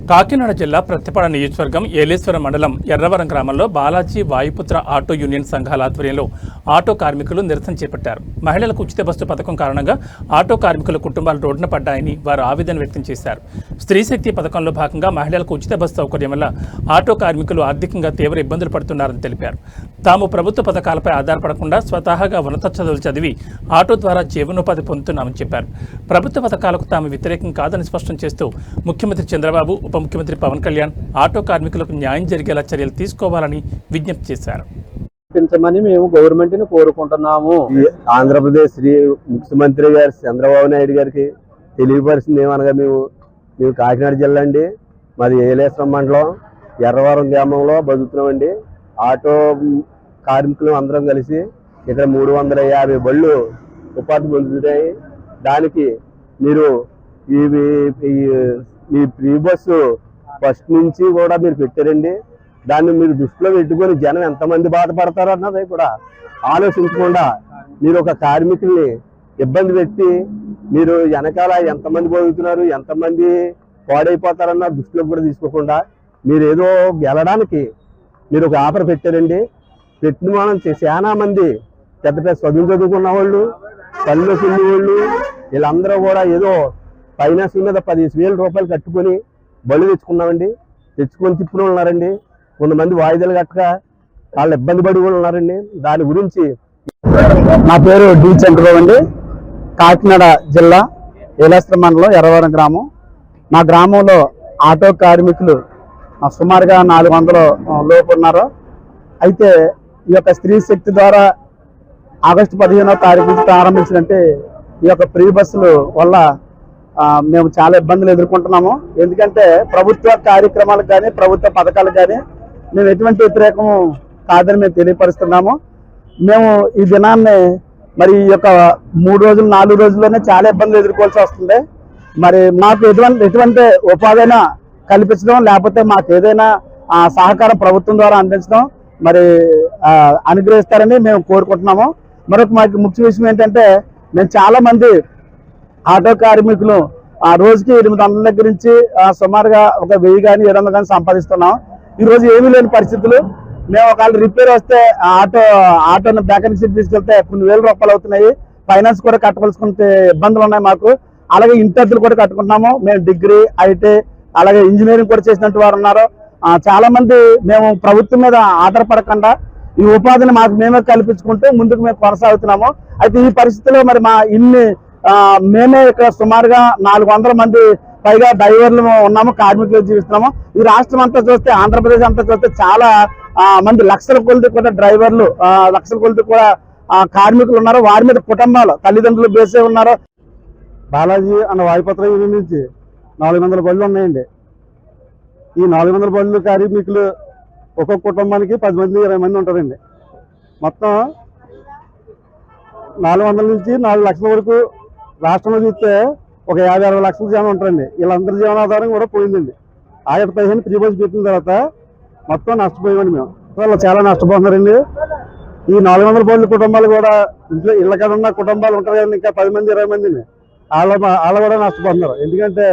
కాకినాడ జిల్లా ప్రత్తిపాడు నియోజకవర్గం ఏలేశ్వరం మండలం ఎర్రవరం గ్రామంలో బాలాజీ వాయుపుత్ర ఆటో యూనియన్ సంఘాల ఆధ్వర్యంలో ఆటో కార్మికులు నిరసన చేపట్టారు. మహిళలకు ఉచిత బస్సు పథకం కారణంగా ఆటో కార్మికుల కుటుంబాలు రోడ్డున పడ్డాయని వారు ఆవేదన వ్యక్తం చేశారు. స్త్రీ శక్తి పథకంలో భాగంగా మహిళలకు ఉచిత బస్సు సౌకర్యం వల్ల ఆటో కార్మికులు ఆర్థికంగా తీవ్ర ఇబ్బందులు పడుతున్నారని తెలిపారు. తాము ప్రభుత్వ పథకాలపై ఆధారపడకుండా స్వతహాగా ఉన్నత చదువులు చదివి ఆటో ద్వారా జీవనోపాధి పొందుతున్నామని చెప్పారు. ప్రభుత్వ పథకాలకు తాము వ్యతిరేకం కాదని స్పష్టం చేస్తూ ముఖ్యమంత్రి చంద్రబాబు, ఉప ముఖ్యమంత్రి పవన్ కళ్యాణ్ ఆటో కార్మికులకు న్యాయం జరిగేలా చర్యలు తీసుకోవాలని విజ్ఞప్తి చేశారు. మేము గవర్నమెంట్ ని కోరుకుంటున్నాము. ఆంధ్రప్రదేశ్ ముఖ్యమంత్రి గారు చంద్రబాబు నాయుడు గారికి తెలియపరిచింది ఏమనగా మేము కాకినాడ జిల్లా అండి, మాది ఏలేశ్వరం మండలం ఎర్రవరం గ్రామంలో బతుకుతున్నామండి. ఆటో కార్మికులు అందరం కలిసి ఇక్కడ 350 బళ్ళు ఉపాధి పొందుతున్నాయి. దానికి మీరు ఈ ఫ్రీ బస్సు ఫస్ట్ నుంచి కూడా మీరు పెట్టారండి. దాన్ని మీరు దృష్టిలో పెట్టుకొని జనం ఎంతమంది బాధపడతారు అన్నది కూడా ఆలోచించకుండా మీరు ఒక కార్మికుల్ని ఇబ్బంది పెట్టి మీరు వెనకాల ఎంతమంది బతుకుతున్నారు, ఎంతమంది పాడైపోతారన్న దృష్టిలో కూడా తీసుకోకుండా మీరు ఏదో గెలడానికి మీరు ఒక ఆఫర్ పెట్టారండి. పెట్టిన మనం చాలా మంది పెద్ద పెద్ద చదువుకున్న వాళ్ళు, పల్లె పిల్లి వాళ్ళు వీళ్ళందరూ కూడా ఏదో ఫైనాన్స్ మీద 15,000 రూపాయలు కట్టుకొని బళ్ళు తెచ్చుకున్నామండి. తెచ్చుకొని తిప్పులు ఉన్నారండి. కొంతమంది వాయిదాలు కట్టక వాళ్ళు ఇబ్బంది పడి కూడా ఉన్నారండి. దాని గురించి నా పేరు డి చంద్రబాబు అండి, కాకినాడ జిల్లా ఏలేశ్వరం మండలం ఎర్రవరం గ్రామం. మా గ్రామంలో ఆటో కార్మికులు సుమారుగా 400 లోపు ఉన్నారు. అయితే ఈ యొక్క స్త్రీ శక్తి ద్వారా ఆగస్టు 15వ తారీఖు నుంచి ప్రారంభించినట్టే ఈ యొక్క ఫ్రీ బస్సుల వల్ల మేము చాలా ఇబ్బందులు ఎదుర్కొంటున్నాము. ఎందుకంటే ప్రభుత్వ కార్యక్రమాలకు కానీ ప్రభుత్వ పథకాలకు కానీ మేము ఎటువంటి వ్యతిరేకం కాదని మేము తెలియపరుస్తున్నాము. మేము ఈ దినాన్ని మరి ఈ యొక్క 3 రోజులు 4 రోజుల్లోనే చాలా ఇబ్బందులు ఎదుర్కోవాల్సి వస్తుంది. మరి మాకు ఎటువంటి ఉపాధి కల్పించడం, లేకపోతే మాకు ఏదైనా సహకారం ప్రభుత్వం ద్వారా అందించడం మరి అనుగ్రహిస్తారని మేము కోరుకుంటున్నాము. మరొక మాకు ముఖ్య విషయం ఏంటంటే, మేము చాలా మంది ఆటో కార్మికులు రోజుకి 800 దగ్గర నుంచి సుమారుగా ఒక 1000 కానీ 700 కానీ సంపాదిస్తున్నాం. ఈ రోజు ఏమీ లేని పరిస్థితులు. మేము ఒకవేళ రిపేర్ వస్తే ఆటోని మెకానిక్ షెడ్ తీసుకెళ్తే కొన్ని వేల రూపాయలు అవుతున్నాయి. ఫైనాన్స్ కూడా కట్టవలసుకుంటే ఇబ్బందులు ఉన్నాయి మాకు. అలాగే ఇంటర్లు కూడా కట్టుకుంటున్నాము. మేము డిగ్రీ, ఐటీ, అలాగే ఇంజనీరింగ్ కూడా చేసినట్టు వారు ఉన్నారు. చాలా మంది మేము ప్రభుత్వం మీద ఆధారపడకుండా ఈ ఉపాధిని మాకు మేమే కల్పించుకుంటూ ముందుకు మేము కొనసాగుతున్నాము. అయితే ఈ పరిస్థితిలో మరి మేమే ఇక్కడ సుమారుగా 400 మంది పైగా డ్రైవర్లు ఉన్నాము, కార్మికులు జీవిస్తున్నాము. ఈ రాష్ట్రం అంతా చూస్తే, ఆంధ్రప్రదేశ్ అంతా చూస్తే చాలా మంది లక్షల కొలది కూడా డ్రైవర్లు, లక్షల కొలది కూడా కార్మికులు ఉన్నారు. వారి మీద కుటుంబాలు, తల్లిదండ్రులు బేసే ఉన్నారు. బాలాజీ అన్న వాయుపుత్ర యూనియన్ నుంచి 400 బళ్ళు ఉన్నాయండి. ఈ 400 బళ్ళు కార్మికులు ఒక్కొక్క కుటుంబానికి 10 మంది 20 మంది ఉంటారండి. మొత్తం 400 నుంచి 4 లక్షల వరకు రాష్ట్రంలో చూస్తే ఒక 50-60 లక్షల జనం ఉంటారండి. వీళ్ళందరి జీవనాధారం కూడా పోయిందండి. ఆగస్టు 15 ఫ్రీ బస్ పెట్టిన తర్వాత మొత్తం నష్టపోయామండి. మేము వాళ్ళు చాలా నష్టపోతున్నారండి. ఈ 400 బళ్ళు కుటుంబాలు కూడా ఇంట్లో ఇళ్ళ కాడ ఉన్న కుటుంబాలు ఉంటారు కదండి, ఇంకా 10 మంది 20 మందిని వాళ్ళు కూడా నష్టపోతున్నారు. ఎందుకంటే